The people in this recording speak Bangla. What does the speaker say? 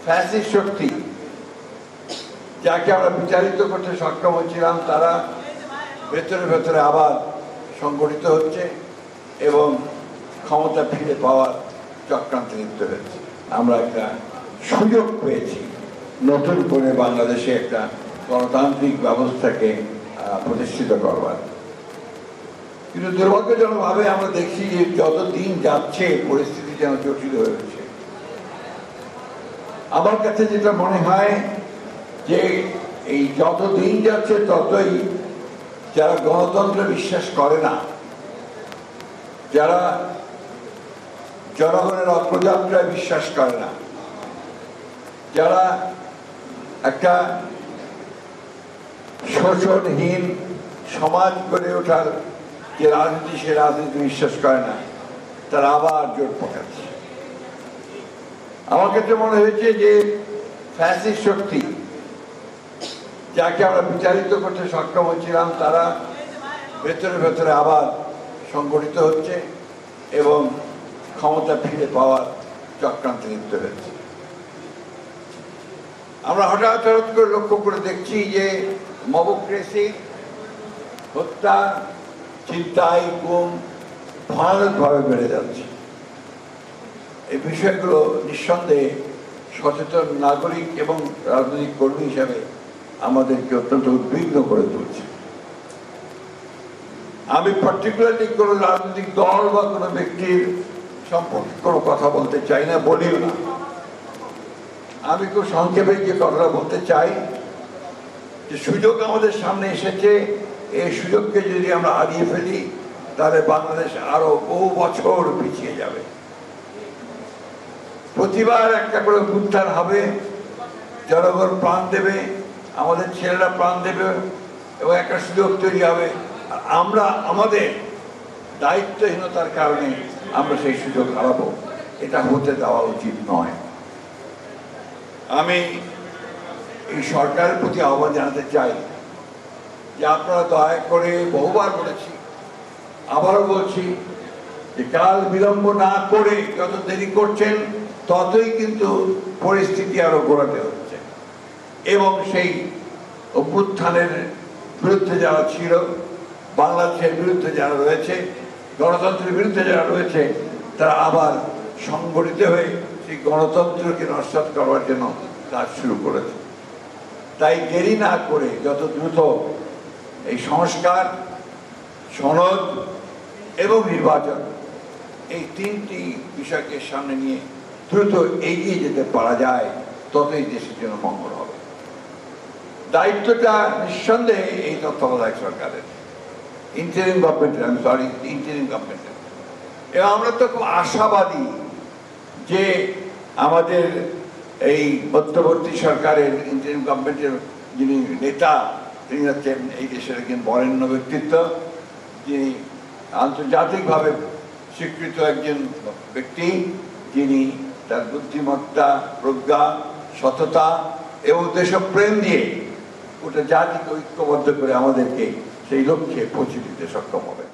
ফ্যাসিস্ট শক্তি যাকে আমরা বিচারিত করতে সক্ষম হচ্ছিলাম তারা ভেতরে ভেতরে আবার সংগঠিত হচ্ছে এবং ক্ষমতা ফিরে পাওয়ার চক্রান্তে লিপ্ত হয়েছে। আমরা একটা সুযোগ পেয়েছি নতুন করে বাংলাদেশে একটা গণতান্ত্রিক ব্যবস্থাকে প্রতিষ্ঠিত করবার, কিন্তু দুর্ভাগ্যজনকভাবে আমরা দেখছি যে যত দিন যাচ্ছে পরিস্থিতি যেন জটিল হয়ে উঠছে। আমার কাছে যেটা মনে হয় যে এই যত দিন যাচ্ছে ততই যারা গণতন্ত্রে বিশ্বাস করে না, যারা জনগণের অগ্রযাত্রায় বিশ্বাস করে না, যারা একটা শোষণহীন সমাজ গড়ে ওঠার যে রাজনীতি সে রাজনীতি বিশ্বাস করে না, তারা আবার জোট পাকাচ্ছে। আমার কাছে মনে হয়েছে যে ফ্যাসিস্ট শক্তি যাকে আমরা বিচারিত করতে সক্ষম হচ্ছিলাম তারা ভেতরে ভেতরে আবার সংগঠিত হচ্ছে এবং ক্ষমতা ফিরে পাওয়ার চক্রান্তে লিপ্ত হয়েছে। আমরা হঠাৎ করে লক্ষ্য করে দেখছি যে মবক্রেসি, হত্যা, ছিনতাই, গুম ভয়ানকভাবে বেড়ে যাচ্ছে। এই বিষয়গুলো নিঃসন্দেহে সচেতন নাগরিক এবং রাজনৈতিক কর্মী হিসাবে আমাদেরকে অত্যন্ত উদ্বিগ্ন করে তুলছে। আমি পার্টিকুলারলি কোনো রাজনৈতিক দল বা কোনো ব্যক্তির সম্পর্কে কোনো কথা বলতে চাই না, বলিও না। আমি খুব সংক্ষেপে যে কথাটা বলতে চাই যে সুযোগ আমাদের সামনে এসেছে, এই সুযোগকে যদি আমরা হারিয়ে ফেলি তাহলে বাংলাদেশ আরো বহু বছর পিছিয়ে যাবে। প্রতিবার একটা করে উত্থান হবে, জনগণ প্রাণ দেবে, আমাদের ছেলেরা প্রাণ দেবে এবং একটা সুযোগ তৈরি হবে। আর আমরা আমাদের দায়িত্বহীনতার কারণে আমরা সেই সুযোগ হারাবো। এটা হতে দেওয়া উচিত নয়। আমি এই সরকারের প্রতি আহ্বান জানাতে চাই যে আপনারা দয়া করে, বহুবার বলেছি আবারও বলছি, যে কাল বিলম্ব না করে যত দেরি করছেন ততই কিন্তু পরিস্থিতি আরো গোড়াতে হচ্ছে এবং সেই অভ্যুত্থানের বিরুদ্ধে যারা ছিল, বাংলাদেশের বিরুদ্ধে যারা রয়েছে, গণতন্ত্রের বিরুদ্ধে যারা রয়েছে, তারা আবার সংগঠিত হয়ে সেই গণতন্ত্রকে নস্যাৎ করবার জন্য কাজ শুরু করেছে। তাই দেরি না করে যত দ্রুত এই সংস্কার, সনদ এবং নির্বাচন, এই তিনটি বিষয়কে সামনে নিয়ে দ্রুত এগিয়ে যেতে পারা যায়, ততই দেশের জন্য মঙ্গল হবে। দায়িত্বটা নিঃসন্দেহে এই তত্ত্বাবধায়ক সরকারের, ইন্টারিম গভর্নমেন্টের। এবং আমরা তো খুব আশাবাদী যে আমাদের এই মধ্যবর্তী সরকারের ইন্টারিম গভর্নমেন্টের যিনি নেতা, তিনি হচ্ছেন এই দেশের একজন বরেণ্য ব্যক্তিত্ব, যিনি আন্তর্জাতিকভাবে স্বীকৃত একজন ব্যক্তি, যিনি তার বুদ্ধিমত্তা, প্রজ্ঞা, সততা এবং দেশপ্রেম দিয়ে ওটা জাতিকে ঐক্যবদ্ধ করে আমাদেরকে সেই লক্ষ্যে পৌঁছে দিতে সক্ষম হবে।